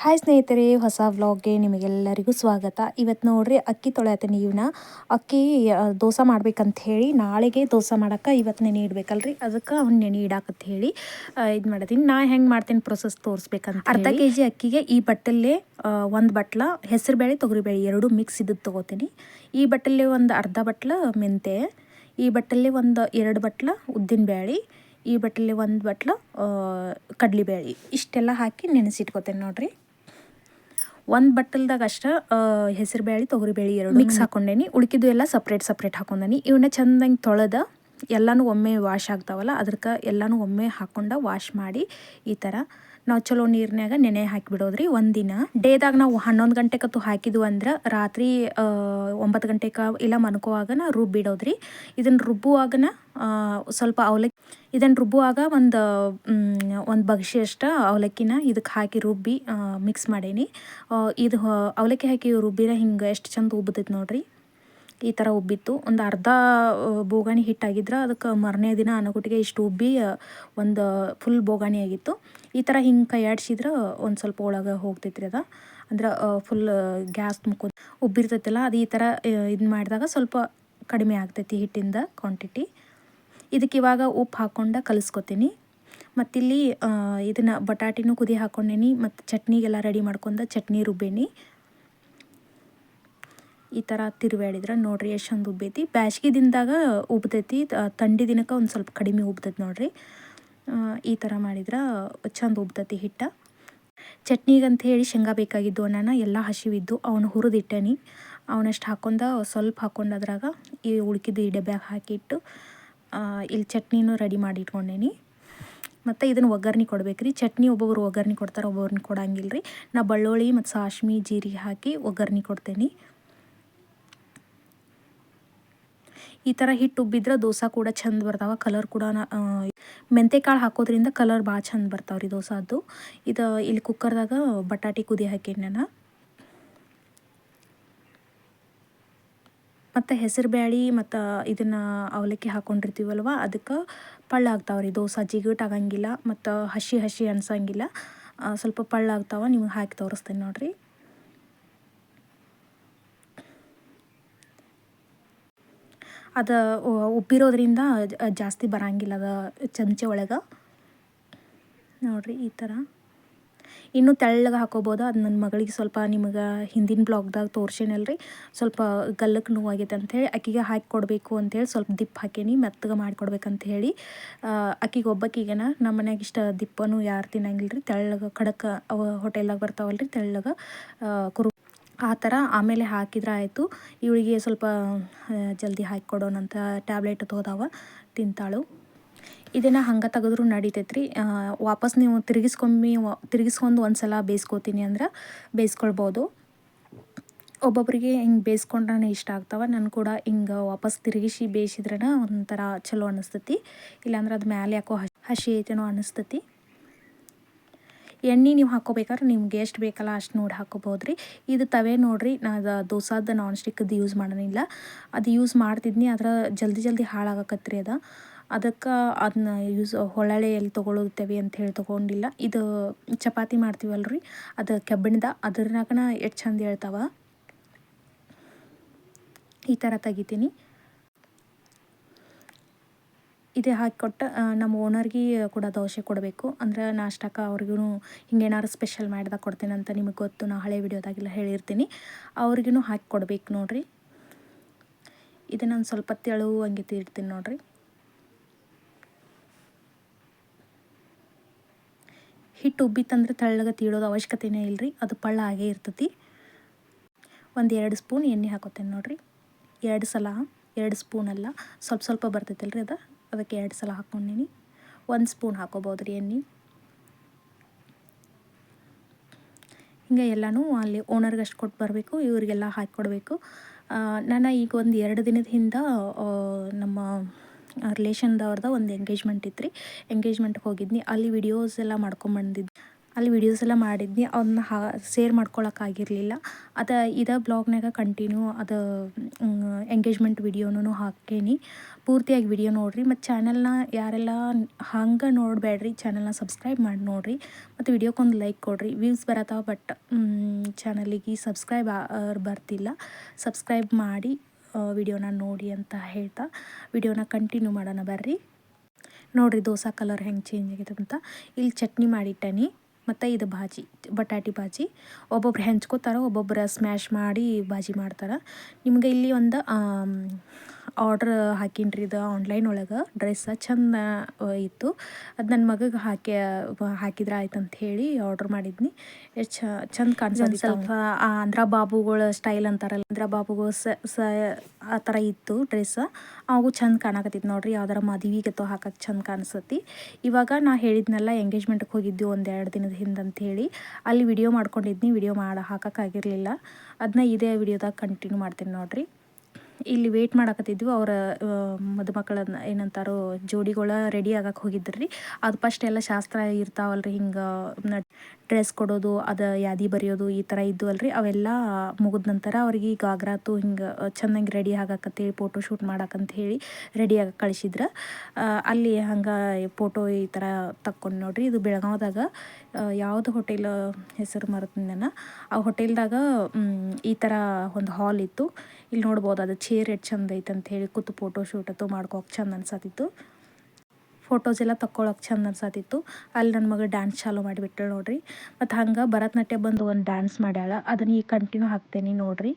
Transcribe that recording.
Hi ಸ್ನೇಹಿತರೆ, ಹೊಸ ವ್ಲಾಗ್ಗೆ ನಿಮಗೆಲ್ಲರಿಗೂ ಸ್ವಾಗತ. ಇವತ್ತು ನೋಡ್ರಿ ಅಕ್ಕಿ ತೊಳೆಯತ್ತೀನಿ. ಇವನ್ನ ಅಕ್ಕಿ ದೋಸೆ ಮಾಡ್ಬೇಕಂತ ಹೇಳಿ ನಾಳೆಗೆ ದೋಸೆ ಮಾಡೋಕೆ ಇವತ್ತು ನೆನೆ ಇಡಬೇಕಲ್ರಿ, ಅದಕ್ಕೆ ಅವ್ನು ನೆನೆ ಇಡಾಕಂತ ಹೇಳಿ ಇದು ಮಾಡತ್ತೀನಿ. ನಾ ಹೆಂಗೆ ಮಾಡ್ತೀನಿ ಪ್ರೊಸೆಸ್ ತೋರಿಸ್ಬೇಕಂತ. ಅರ್ಧ ಕೆಜಿ ಅಕ್ಕಿಗೆ ಈ ಬಟ್ಟಲೇ ಒಂದು ಬಟ್ಲ ಹೆಸರುಬೇಳೆ ತೊಗರಿಬೇಳೆ ಎರಡೂ ಮಿಕ್ಸ್ ಇದ್ದದ್ದು ತೊಗೋತೀನಿ. ಈ ಬಟ್ಟಲೇ ಒಂದು ಅರ್ಧ ಬಟ್ಲ ಮೆಂತೆ, ಈ ಬಟ್ಟಲೇ ಒಂದು 2 ಬಟ್ಲ ಉದ್ದಿನಬೇಳೆ, ಈ ಬಟ್ಟಲೇ ಒಂದು ಬಟ್ಲ ಕಡಲೆಬೇಳೆ, ಇಷ್ಟೆಲ್ಲ ಹಾಕಿ ನೆನೆಸಿಟ್ಕೋತೇನೆ ನೋಡ್ರಿ. ಒಂದು ಬಟ್ಟಲ್ದಾಗ ಅಷ್ಟು ಹೆಸರುಬೇಳೆ ತೊಗರಿಬೇಳೆ ಎರಡು ಮಿಕ್ಸ್ ಹಾಕೊಂಡೇನಿ. ಉಳ್ಕಿದ್ದು ಎಲ್ಲ ಸಪ್ರೇಟ್ ಹಾಕೊಂಡೇನಿ. ಇವನ್ನ ಚೆಂದಂಗೆ ತೊಳೆದ ಎಲ್ಲನೂ ಒಮ್ಮೆ ವಾಶ್ ಆಗ್ತಾವಲ್ಲ, ಅದಕ್ಕೆ ಎಲ್ಲನೂ ಒಮ್ಮೆ ಹಾಕ್ಕೊಂಡು ವಾಶ್ ಮಾಡಿ ಈ ಥರ ನಾವು ಚಲೋ ನೀರಿನಾಗ ನೆನೆ ಹಾಕಿಬಿಡೋದ್ರಿ. ಒಂದಿನ ಡೇದಾಗ ನಾವು 11 ಗಂಟೆಗತ್ತು ಹಾಕಿದ್ವು ಅಂದ್ರೆ ರಾತ್ರಿ 9 ಗಂಟೆಗೆ ಇಲ್ಲ ಮನ್ಕೋವಾಗನ ರುಬ್ಬಿಡೋದ್ರಿ. ಇದನ್ನು ರುಬ್ಬುವಾಗನ ಸ್ವಲ್ಪ ರುಬ್ಬುವಾಗ ಒಂದು ಬಗ್ಸಿ ಅಷ್ಟು ಅವಲಕ್ಕಿನ ಇದಕ್ಕೆ ಹಾಕಿ ರುಬ್ಬಿ ಮಿಕ್ಸ್ ಮಾಡೇನಿ. ಇದು ಅವಲಕ್ಕಿ ಹಾಕಿ ರುಬ್ಬಿರ ಹಿಂಗೆ ಎಷ್ಟು ಚಂದ ಉಬ್ಬತೈತೆ ನೋಡ್ರಿ. ಈ ಥರ ಉಬ್ಬಿತ್ತು. ಒಂದು ಅರ್ಧ ಬೋಗಾಣಿ ಹಿಟ್ಟಾಗಿದ್ರೆ ಅದಕ್ಕೆ ಮರನೇ ದಿನ ಅನ್ನಗುಟ್ಟಿಗೆ ಇಷ್ಟು ಉಬ್ಬಿ ಒಂದು ಫುಲ್ ಬೋಗಾಣಿ ಆಗಿತ್ತು. ಈ ಥರ ಹಿಂಗೆ ಕೈ ಆಡಿಸಿದ್ರೆ ಒಂದು ಸ್ವಲ್ಪ ಒಳಗೆ ಹೋಗ್ತೈತ್ರಿ ಅದು. ಅಂದ್ರೆ ಫುಲ್ ಗ್ಯಾಸ್ ಮುಕ್ಕು ಉಬ್ಬಿರ್ತೈತಲ್ಲ, ಅದು ಈ ಥರ ಇದು ಮಾಡಿದಾಗ ಸ್ವಲ್ಪ ಕಡಿಮೆ ಆಗ್ತೈತಿ ಹಿಟ್ಟಿಂದ ಕ್ವಾಂಟಿಟಿ. ಇದಕ್ಕೆ ಇವಾಗ ಉಪ್ಪು ಹಾಕ್ಕೊಂಡು ಕಲಿಸ್ಕೊತೀನಿ. ಮತ್ತಿಲ್ಲಿ ಇದನ್ನು ಬಟಾಟಿನೂ ಕುದಿ ಹಾಕ್ಕೊಂಡೇನಿ. ಮತ್ತು ಚಟ್ನಿಗೆಲ್ಲ ರೆಡಿ ಮಾಡ್ಕೊಂಡು ಚಟ್ನಿ ರುಬ್ಬೇನಿ. ಈ ಥರ ತಿರುವಾಡಿದ್ರೆ ನೋಡ್ರಿ ಎಷ್ಟು ಚಂದ ಉಬ್ಬೈತಿ. ಬ್ಯಾಸ್ಗೆ ದಿನದಾಗ ಉಬ್ತೈತಿ, ಥಂಡಿ ದಿನಕ್ಕೆ ಒಂದು ಸ್ವಲ್ಪ ಕಡಿಮೆ ಉಬ್ತೈತಿ ನೋಡ್ರಿ. ಈ ಥರ ಮಾಡಿದ್ರೆ ಚಂದ ಉಬ್ತೈತಿ ಹಿಟ್ಟು. ಚಟ್ನಿಗಂತ ಹೇಳಿ ಶೇಂಗಾ ಬೇಕಾಗಿದ್ದು ನಾನು ಎಲ್ಲ ಹಸಿವಿದ್ದು ಅವನು ಹುರಿದಿಟ್ಟೇನಿ. ಅವನಷ್ಟು ಹಾಕ್ಕೊಂಡು ಸ್ವಲ್ಪ ಹಾಕ್ಕೊಂಡು ಅದ್ರಾಗ ಈ ಉಳ್ಕಿದ್ದು ಈ ಡಬ್ಬ್ಯಾಗ ಹಾಕಿಟ್ಟು ಇಲ್ಲಿ ಚಟ್ನಿನೂ ರೆಡಿ ಮಾಡಿ ಇಟ್ಕೊಂಡೇನಿ. ಮತ್ತು ಇದನ್ನು ಒಗ್ಗರಣೆ ಕೊಡ್ಬೇಕ್ರಿ. ಚಟ್ನಿ ಒಬ್ಬೊಬ್ರು ಒಗ್ಗರಣೆ ಕೊಡ್ತಾರೆ, ಒಬ್ಬೊಬ್ರನ್ನ ಕೊಡಂಗಿಲ್ಲ ರೀ. ನಾ ಬೆಳ್ಳುಳ್ಳಿ ಮತ್ತು ಸಾಸ್ಮಿ ಜೀರಿಗೆ ಹಾಕಿ ಒಗ್ಗರಣೆ ಕೊಡ್ತೇನೆ. ಈ ಥರ ಹಿಟ್ಟು ಉಬ್ಬಿದ್ರೆ ದೋಸೆ ಕೂಡ ಚಂದ ಬರ್ತಾವೆ. ಕಲರ್ ಕೂಡ ಮೆಂತೆಕಾಳು ಹಾಕೋದ್ರಿಂದ ಕಲರ್ ಭಾಳ ಚಂದ ಬರ್ತಾವೆ ರೀ ದೋಸೆದ್ದು. ಇದು ಇಲ್ಲಿ ಕುಕ್ಕರ್ದಾಗ ಬಟಾಟಿ ಕುದಿ ಹಾಕೀನಿ ನಾನು. ಮತ್ತು ಹೆಸರು ಬ್ಯಾಳೆ ಮತ್ತು ಇದನ್ನು ಅವಲಕ್ಕಿ ಹಾಕ್ಕೊಂಡಿರ್ತೀವಲ್ವ, ಅದಕ್ಕೆ ಪಳ್ಳಾಗ್ತಾವೆ ರೀ ದೋಸೆ. ಜಿಗುಟ್ ಆಗಂಗಿಲ್ಲ ಮತ್ತು ಹಸಿ ಅನ್ಸಂಗಿಲ್ಲ. ಸ್ವಲ್ಪ ಪಳ್ಳಾಗ್ತಾವೆ. ನಿಮಗೆ ಹಾಕಿ ತೋರಿಸ್ತೇನೆ ನೋಡಿರಿ. ಅದು ಉಬ್ಬಿರೋದ್ರಿಂದ ಜಾಸ್ತಿ ಬರೋಂಗಿಲ್ಲ ಅದು ಚಮಚೆ ಒಳಗೆ ನೋಡಿರಿ. ಈ ಥರ ಇನ್ನೂ ತೆಳ್ಳಗೆ ಹಾಕೋಬೋದು. ಅದು ನನ್ನ ಮಗಳಿಗೆ ಸ್ವಲ್ಪ ನಿಮಗೆ ಹಿಂದಿನ ಬ್ಲಾಗ್ದಾಗ ತೋರ್ಸೇನಲ್ರಿ, ಸ್ವಲ್ಪ ಗಲ್ಲಕ್ಕೆ ನೋವಾಗೈತೆ ಅಂಥೇಳಿ ಆಕಿಗೆ ಹಾಕಿ ಕೊಡಬೇಕು ಅಂಥೇಳಿ ಸ್ವಲ್ಪ ದಿಪ್ಪ ಹಾಕೀನಿ, ಮೆತ್ತಗೆ ಮಾಡಿಕೊಡ್ಬೇಕಂತ ಹೇಳಿ. ಆಕಿಗೆ ಒಬ್ಬಕ್ಕಿಗೆನ ನಮ್ಮ ಮನ್ಯಾಗ ಇಷ್ಟ ದಿಪ್ಪನೂ ಯಾರು ತಿನ್ನಂಗಿಲ್ಲ ರೀ. ತೆಳ್ಳಗೆ ಖಡಕ್ ಅವು ಹೋಟೆಲ್ದಾಗ ಬರ್ತಾವಲ್ರಿ ತೆಳ್ಳಗೆ ಆ ಥರ. ಆಮೇಲೆ ಹಾಕಿದ್ರೆ ಆಯಿತು. ಇವಳಿಗೆ ಸ್ವಲ್ಪ ಜಲ್ದಿ ಹಾಕಿ ಕೊಡೋಣಂತ ಟ್ಯಾಬ್ಲೆಟ್ ತೋದಾವ, ತಿಂತಾಳು. ಇದನ್ನು ಹಂಗೆ ತೆಗೆದ್ರೂ ನಡಿತೈತ್ರಿ. ವಾಪಸ್ ನೀವು ತಿರುಗಿಸ್ಕೊಂಡು ಒಂದು ಸಲ ಬೇಯಿಸ್ಕೊತೀನಿ ಅಂದ್ರೆ ಬೇಯಿಸ್ಕೊಳ್ಬೋದು. ಒಬ್ಬೊಬ್ಬರಿಗೆ ಹಿಂಗೆ ಬೇಯಿಸ್ಕೊಂಡ್ರೆ ಇಷ್ಟ ಆಗ್ತಾವೆ. ನಾನು ಕೂಡ ಹಿಂಗೆ ವಾಪಸ್ ತಿರುಗಿಸಿ ಬೇಯಿಸಿದ್ರೇ ಒಂಥರ ಚಲೋ ಅನ್ನಿಸ್ತೈತಿ. ಇಲ್ಲಾಂದ್ರೆ ಅದು ಮ್ಯಾಲೆ ಯಾಕೋ ಹಸಿ ಐತೇನೋ ಅನ್ನಿಸ್ತೈತಿ. ಎಣ್ಣೆ ನೀವು ಹಾಕ್ಕೋಬೇಕಾದ್ರೆ ನಿಮ್ಗೆ ಎಷ್ಟು ಬೇಕಲ್ಲ ಅಷ್ಟು ನೋಡಿ ಹಾಕ್ಕೋಬೋದು ರೀ. ಇದು ತವೆ ನೋಡಿರಿ, ನಾನು ದೋಸಾದ ನಾನ್ ಸ್ಟಿಕ್ಕದ್ದು ಯೂಸ್ ಮಾಡೋನಿಲ್ಲ. ಅದು ಯೂಸ್ ಮಾಡ್ತಿದ್ನಿ, ಆದ್ರೆ ಜಲ್ದಿ ಹಾಳಾಗಕತ್ರಿ ಅದು. ಅದಕ್ಕೆ ಅದನ್ನ ಹೊಳಳೆ ಎಲ್ಲಿ ತೊಗೊಳುತ್ತೇವೆ ಅಂತ ಹೇಳಿ ತೊಗೊಂಡಿಲ್ಲ. ಇದು ಚಪಾತಿ ಮಾಡ್ತೀವಲ್ರಿ, ಅದು ಕೆಬ್ಬಣದ ಅದ್ರನಾಗನ ಎಷ್ಟು ಚಂದ ಹೇಳ್ತಾವ. ಈ ಥರ ತೆಗಿತೀನಿ. ಇದೇ ಹಾಕಿಕೊಟ್ಟು ನಮ್ಮ ಓನರ್ಗೆ ಕೂಡ ದೋಸೆ ಕೊಡಬೇಕು. ಅಂದರೆ ನಾಷ್ಟಕ್ಕೆ ಅವ್ರಿಗೂ ಹಿಂಗೇನಾದ್ರು ಸ್ಪೆಷಲ್ ಮಾಡಿದಾಗ ಕೊಡ್ತೇನೆ ಅಂತ ನಿಮಗೆ ಗೊತ್ತು, ನಾ ಹಳೆ ವಿಡಿಯೋದಾಗೆಲ್ಲ ಹೇಳಿರ್ತೀನಿ. ಅವ್ರಿಗೂ ಹಾಕಿ ಕೊಡ್ಬೇಕು ನೋಡಿರಿ. ಇದನ್ನು ನಾನು ಸ್ವಲ್ಪ ತೆಳು ಹಂಗೆ ತೀಡ್ತೀನಿ ನೋಡಿರಿ. ಹಿಟ್ಟು ಉಬ್ಬಿತ್ತಂದ್ರೆ ತೆಳ್ಳಗೆ ತೀಡೋದು ಅವಶ್ಯಕತೆನೇ ಇಲ್ಲರಿ, ಅದು ಪಳ್ಳ ಆಗೇ ಇರ್ತೈತಿ. ಒಂದು 2 ಸ್ಪೂನ್ ಎಣ್ಣೆ ಹಾಕೋತೇನೆ ನೋಡಿರಿ. 2 ಸಲ, 2 ಸ್ಪೂನ್ ಅಲ್ಲ, ಸ್ವಲ್ಪ ಬರ್ತೈತಲ್ರಿ ಅದು, ಅದಕ್ಕೆ 2 ಸಲ ಹಾಕ್ಕೊಂಡೀನಿ. 1 ಸ್ಪೂನ್ ಹಾಕೋಬೋದು ರೀ ಎಣ್ಣೆ. ಹಿಂಗೆ ಎಲ್ಲನೂ ಅಲ್ಲಿ ಓನರ್ಗೆ ಅಷ್ಟು ಕೊಟ್ಟು ಬರಬೇಕು, ಇವರಿಗೆಲ್ಲ ಹಾಕಿ ಕೊಡಬೇಕು. ನಾನು ಈಗ ಒಂದು 2 ದಿನದ ಹಿಂದೆ ನಮ್ಮ ರಿಲೇಷನ್ದವ್ರದ್ದು ಒಂದು ಎಂಗೇಜ್ಮೆಂಟ್ ಇತ್ತು ರೀ. ಎಂಗೇಜ್ಮೆಂಟ್ಗೆ ಹೋಗಿದ್ನಿ. ಅಲ್ಲಿ ವಿಡಿಯೋಸ್ ಎಲ್ಲ ಮಾಡ್ಕೊಂಬಂದಿದ್ದು. ಅಲ್ಲಿ ವೀಡಿಯೋಸ್ ಎಲ್ಲ ಮಾಡಿದ್ನಿ, ಅವನ್ನ ಶೇರ್ ಮಾಡ್ಕೊಳಕ್ಕಾಗಿರಲಿಲ್ಲ. ಇದೇ ಬ್ಲಾಗ್ನಾಗ ಕಂಟಿನ್ಯೂ ಎಂಗೇಜ್ಮೆಂಟ್ ವಿಡಿಯೋನೂ ಹಾಕೇನಿ. ಪೂರ್ತಿಯಾಗಿ ವಿಡಿಯೋ ನೋಡಿರಿ. ಮತ್ತು ಚಾನಲ್ನ ಯಾರೆಲ್ಲ ಹಂಗೆ ನೋಡಬೇಡ್ರಿ, ಚಾನಲ್ನ ಸಬ್ಸ್ಕ್ರೈಬ್ ಮಾಡಿ ನೋಡಿರಿ. ಮತ್ತು ವಿಡಿಯೋಕ್ಕೊಂದು ಲೈಕ್ ಕೊಡಿರಿ. ವ್ಯೂಸ್ ಬರತ್ತಾವ, ಬಟ್ ಚಾನಲಿಗೆ ಸಬ್ಸ್ಕ್ರೈಬ್ ಬರ್ತಿಲ್ಲ. ಸಬ್ಸ್ಕ್ರೈಬ್ ಮಾಡಿ ವಿಡಿಯೋನ ನೋಡಿ ಅಂತ ಹೇಳ್ತಾ ವಿಡಿಯೋನ ಕಂಟಿನ್ಯೂ ಮಾಡೋಣ ಬರ್ರಿ. ನೋಡಿರಿ ದೋಸೆ ಕಲರ್ ಹೆಂಗೆ ಚೇಂಜ್ ಆಗಿದೆ ಅಂತ. ಇಲ್ಲಿ ಚಟ್ನಿ ಮಾಡಿಟ್ಟನಿ, ಮತ್ತು ಇದು ಭಾಜಿ, ಬಟಾಟಿ ಭಾಜಿ. ಒಬ್ಬೊಬ್ರು ಹೆಂಚ್ಕೋತಾರೆ, ಒಬ್ಬೊಬ್ಬರು ಸ್ಮ್ಯಾಶ್ ಮಾಡಿ ಭಾಜಿ ಮಾಡ್ತಾರೆ. ನಿಮ್ಗೆ ಇಲ್ಲಿ ಒಂದು ಆರ್ಡ್ರ್ ಹಾಕೀನಿ ಇದು ಆನ್ಲೈನ್ ಒಳಗೆ ಡ್ರೆಸ್ ಚಂದ ಇತ್ತು. ಅದು ನನ್ನ ಮಗಗೆ ಹಾಕಿದ್ರೆ ಆಯ್ತು ಅಂತ ಹೇಳಿ ಆರ್ಡ್ರ್ ಮಾಡಿದ್ನಿ. ಎಷ್ಟು ಚಂದ ಕಾಣಿಸೋದು. ಸ್ವಲ್ಪ ಆಂಧ್ರ ಬಾಬುಗಳ ಸ್ಟೈಲ್ ಅಂತಾರಲ್ಲ, ಆಂಧ್ರ ಬಾಬುಗಳು ಆ ಥರ ಇತ್ತು ಡ್ರೆಸ್. ಅವು ಚಂದ ಕಾಣಕತ್ತಿತ್ತು ನೋಡ್ರಿ. ಯಾವ್ದಾರ ಮದುವೆಗೆ ಹಾಕಕ್ಕೆ ಚಂದ ಕಾಣಿಸತಿ. ಇವಾಗ ನಾ ಹೇಳಿದ್ನೆಲ್ಲ ಎಂಗೇಜ್ಮೆಂಟ್ಗೆ ಹೋಗಿದ್ವಿ 1-2 ದಿನದ ಹಿಂದೆ ಅಂಥೇಳಿ, ಅಲ್ಲಿ ವಿಡಿಯೋ ಮಾಡ್ಕೊಂಡಿದ್ನಿ. ವಿಡಿಯೋ ಹಾಕೋಕ್ಕಾಗಿರಲಿಲ್ಲ. ಅದನ್ನ ಇದೇ ವಿಡಿಯೋದಾಗ ಕಂಟಿನ್ಯೂ ಮಾಡ್ತೀನಿ ನೋಡ್ರಿ. ಇಲ್ಲಿ ವೇಟ್ ಮಾಡಕತ್ತಿದ್ವಿ. ಅವರ ಮದುಮಕ್ಕಳನ್ನ ಏನಂತಾರೋ ಜೋಡಿಗಳ ರೆಡಿ ಆಗಕ್ಕೆ ಹೋಗಿದ್ರಿ. ಅದು ಫಸ್ಟ್ ಎಲ್ಲ ಶಾಸ್ತ್ರ ಇರ್ತಾವಲ್ರಿ, ಹಿಂಗೆ ಡ್ರೆಸ್ ಕೊಡೋದು, ಅದು ಯಾದಿ ಬರೆಯೋದು ಈ ಥರ ಇದ್ವಲ್ರಿ. ಅವೆಲ್ಲ ಮುಗಿದ ನಂತರ ಅವ್ರಿಗೆ ಗಾಗ್ರಾತು ಹಿಂಗೆ ಚೆನ್ನಾಗಿ ರೆಡಿ ಆಗಕ್ಕಂತೇಳಿ ಫೋಟೋ ಶೂಟ್ ಮಾಡಕ್ಕಂತ ಹೇಳಿ ರೆಡಿ ಆಗಕ್ಕೆ ಕಳಿಸಿದ್ರು. ಅಲ್ಲಿ ಹಂಗೆ ಫೋಟೋ ಈ ಥರ ತಕ್ಕೊಂಡು ನೋಡ್ರಿ. ಇದು ಬೆಳಗಾವ್ದಾಗ ಯಾವುದು ಹೋಟೆಲ್ ಹೆಸರು ಮರೆತೀನಿ ನಾನು. ಆ ಹೋಟೆಲ್ದಾಗ ಈ ಥರ ಒಂದು ಹಾಲ್ ಇತ್ತು. ಇಲ್ಲಿ ನೋಡ್ಬೋದು, ಅದು ಚೇರ್ ಎಷ್ಟು ಚಂದ ಐತೆ ಅಂತ ಹೇಳಿ ಕೂತು ಫೋಟೋ ಶೂಟ್ ಅಂತೂ ಮಾಡ್ಕೋಕೆ ಚಂದ ಅನ್ಸತ್ತಿತ್ತು. ಫೋಟೋಸ್ ಎಲ್ಲ ತಕ್ಕೊಳಕ್ಕೆ ಚಂದ ಅನ್ಸತ್ತಿತ್ತು. ಅಲ್ಲಿ ನನ್ನ ಮಗ ಡ್ಯಾನ್ಸ್ ಚಾಲೂ ಮಾಡಿಬಿಟ್ಟಳು ನೋಡ್ರಿ. ಮತ್ತು ಹಂಗೆ ಭರತನಾಟ್ಯ ಬಂದು ಒಂದು ಡ್ಯಾನ್ಸ್ ಮಾಡ್ಯಾಳ, ಅದನ್ನ ಈಗ ಕಂಟಿನ್ಯೂ ಹಾಕ್ತೇನೆ ನೋಡ್ರಿ.